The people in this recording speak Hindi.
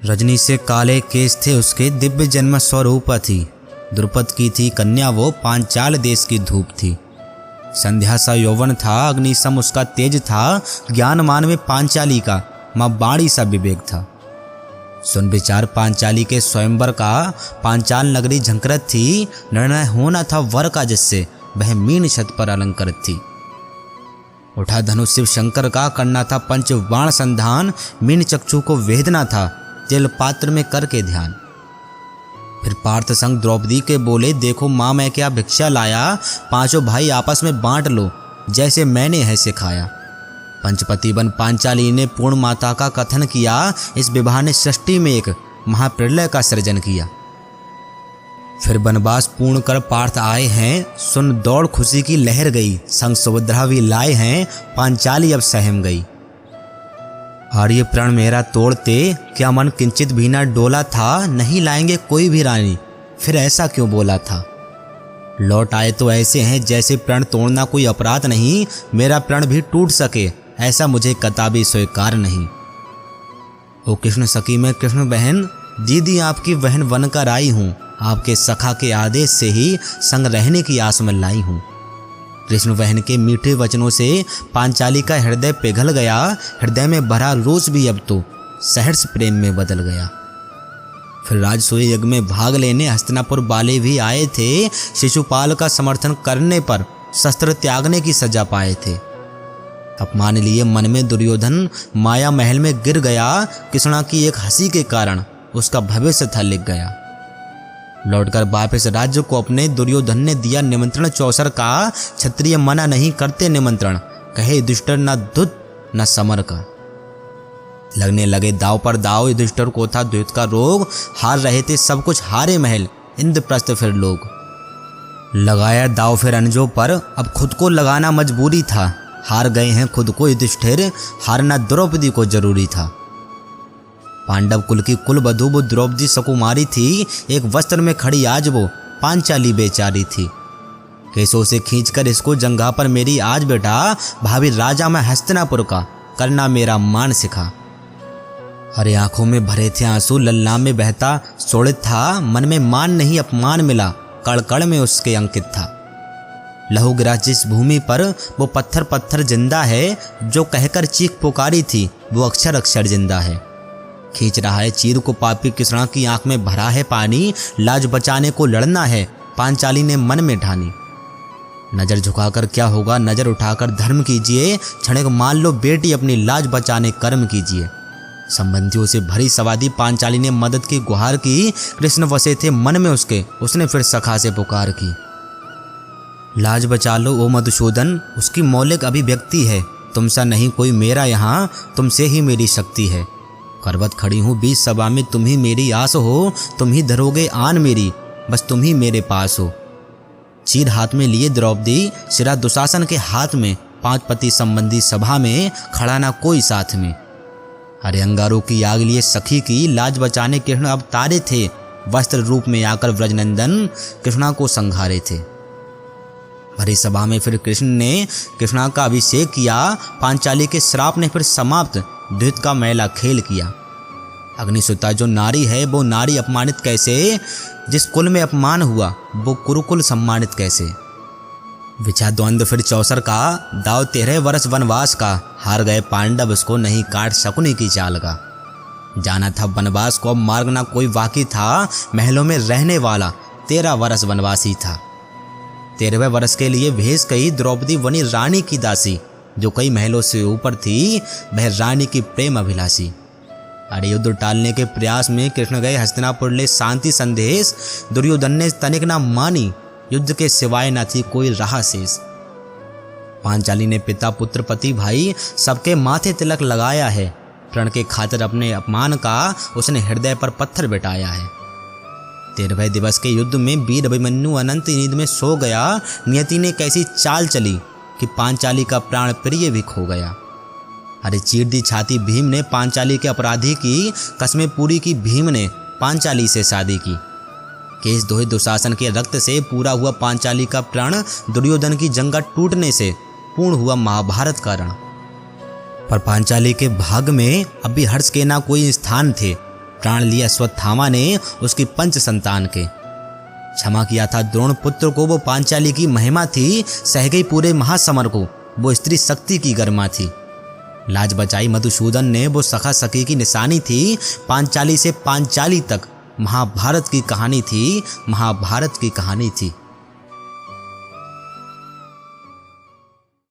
रजनी से काले केस थे उसके, दिव्य जन्म स्वरूप थी। द्रुपद की थी कन्या वो, पांचाल देश की धूप थी। संध्या सा यौवन था, अग्नि सम उसका तेज था। ज्ञानमान में पांचाली का, माँ बाणी सा विवेक था। सुन विचार पांचाली के स्वयंवर का, पांचाल नगरी झंकरत थी। निर्णय होना था वर का, जिससे वह मीन छत पर अलंकृत थी। उठा धनुष शिव शंकर का, करना था पंच बाण संधान। मीन चक्षु को वेदना था, तेल पात्र में करके ध्यान। फिर पार्थ संग द्रौपदी के बोले, देखो माँ मैं क्या भिक्षा लाया। पांचों भाई आपस में बांट लो, जैसे मैंने है सिखाया। पंचपति बन पांचाली ने पूर्ण माता का कथन किया। इस विवाह ने सृष्टि में एक महाप्रलय का सृजन किया। फिर वनवास पूर्ण कर पार्थ आए हैं, सुन दौड़ खुशी की लहर गई। संग सुभद्रा भी लाए हैं, पांचाली अब सहम गई। आर्य प्रण मेरा तोड़ते, क्या मन किंचित भी ना डोला था। नहीं लाएंगे कोई भी रानी, फिर ऐसा क्यों बोला था। लौट आए तो ऐसे हैं, जैसे प्रण तोड़ना कोई अपराध नहीं। मेरा प्रण भी टूट सके, ऐसा मुझे कदापि स्वीकार नहीं। ओ कृष्ण सखी मैं कृष्ण बहन, दीदी आपकी बहन बनकर आई हूँ। आपके सखा के आदेश से ही संग रहने की आस में लाई हूँ। कृष्ण बहन के मीठे वचनों से पांचाली का हृदय पिघल गया। हृदय में भरा रोष भी अब तो सहर्ष प्रेम में बदल गया। फिर राजसूय यज्ञ में भाग लेने हस्तिनापुर वाले भी आए थे। शिशुपाल का समर्थन करने पर शस्त्र त्यागने की सजा पाए थे। अपमान लिए मन में दुर्योधन माया महल में गिर गया। कृष्णा की एक हंसी के कारण उसका भविष्य था लिख गया। लौटकर वापस राज्य को अपने दुर्योधन ने दिया निमंत्रण चौसर का। क्षत्रिय मना नहीं करते निमंत्रण, कहे युधिष्ठिर न दुत न समर का। लगने लगे दाव पर दाव, युधिष्ठिर को था द्वैत का रोग। हार रहे थे सब कुछ हारे महल, इंद्रप्रस्थ फिर लोग। लगाया दाव फिर अनजो पर, अब खुद को लगाना मजबूरी था। हार गए हैं खुद को युधिष्ठिर, हारना द्रौपदी को जरूरी था। पांडव कुल की कुल वधू वो द्रौपदी सकुमारी थी। एक वस्त्र में खड़ी आज वो पांचाली बेचारी थी। केसों से खींचकर इसको जंघा पर मेरी आज बेटा, भाभी राजा मैं हस्तिनापुर का, करना मेरा मान सिखा। अरे आंखों में भरे थे आंसू, लल्ला में बहता सोड़ित था। मन में मान नहीं अपमान मिला, कड़ कड़ में उसके अंकित था। लहू गिरा जिस भूमि पर वो पत्थर पत्थर जिंदा है। जो कहकर चीख पुकारी थी वो अक्षर अक्षर जिंदा है। खींच रहा है चीर को पापी, कृष्णा की आंख में भरा है पानी। लाज बचाने को लड़ना है, पांचाली ने मन में ठानी। नजर झुकाकर क्या होगा, नजर उठाकर धर्म कीजिए। क्षणिक मान लो बेटी अपनी लाज बचाने कर्म कीजिए। संबंधियों से भरी सवादी पांचाली ने मदद की गुहार की। कृष्ण वसे थे मन में उसके, उसने फिर सखा से पुकार की। लाज बचा लो ओ मधुसूदन, उसकी मौलिक अभिव्यक्ति है। तुमसा नहीं कोई मेरा यहाँ, तुमसे ही मेरी शक्ति है। करवत खड़ी हूँ बीच सभा में, तुम ही मेरी आस हो। तुम ही धरोगे आन मेरी, बस तुम ही मेरे पास हो। चीर हाथ में लिए द्रौपदी, सिरा दुशासन के हाथ में। पांच पति संबंधी सभा में, खड़ा ना कोई साथ में। अरे अंगारों की आग लिए सखी की, लाज बचाने कृष्ण अब तारे थे। वस्त्र रूप में आकर व्रजनंदन कृष्णा को संघारे थे। भरी सभा में फिर कृष्ण ने कृष्णा का अभिषेक किया। पांचाली के श्राप ने फिर समाप्त द्वैत का मैला खेल किया। अग्निसुता जो नारी है वो नारी अपमानित कैसे। जिस कुल में अपमान हुआ वो कुरुकुल सम्मानित कैसे। विचा द्वंद्व फिर चौसर का, दाव 13 वर्ष वनवास का। हार गए पांडव उसको नहीं काट शकुनी की चाल का। जाना था वनवास को अब मार्ग ना कोई बाकी था। महलों में रहने वाला 13 वर्ष वनवासी था। 13वें वर्ष के लिए भेष कही द्रौपदी बनी रानी की दासी। जो कई महलों से ऊपर थी वह रानी की प्रेम अभिलाषी। अरे युद्ध टालने के प्रयास में कृष्ण गए हस्तिनापुर ले शांति संदेश। दुर्योधन ने तनिक ना मानी, युद्ध के सिवाय न थी कोई राह शेष। पांचाली ने पिता पुत्र पति भाई सबके माथे तिलक लगाया है। प्रण के खातिर अपने अपमान का उसने हृदय पर पत्थर बिठाया है। 13वें दिवस के युद्ध में वीर अभिमन्यु अनंत नींद में सो गया। नियति ने कैसी चाल चली कि पांचाली का प्राण प्रिय भी खो गया। अरे चीर दी छाती भीम ने पांचाली के अपराधी की। कसमें पूरी की भीम ने पांचाली से शादी की। केस दोहे दुशासन के रक्त से पूरा हुआ पांचाली का प्राण। दुर्योधन की जंगा टूटने से पूर्ण हुआ महाभारत का रण। पर पांचाली के भाग में अब भी हर्ष के ना कोई स्थान थे। प्राण लिए अश्वत्थामा ने उसकी पंच संतान के। क्षमा किया था द्रोण पुत्र को वो पांचाली की महिमा थी, सह गई पूरे महासमर को वो स्त्री शक्ति की गरिमा थी। लाज बचाई मधुसूदन ने वो सखा सखी की निशानी थी। पांचाली से पांचाली तक महाभारत की कहानी थी, महाभारत की कहानी थी।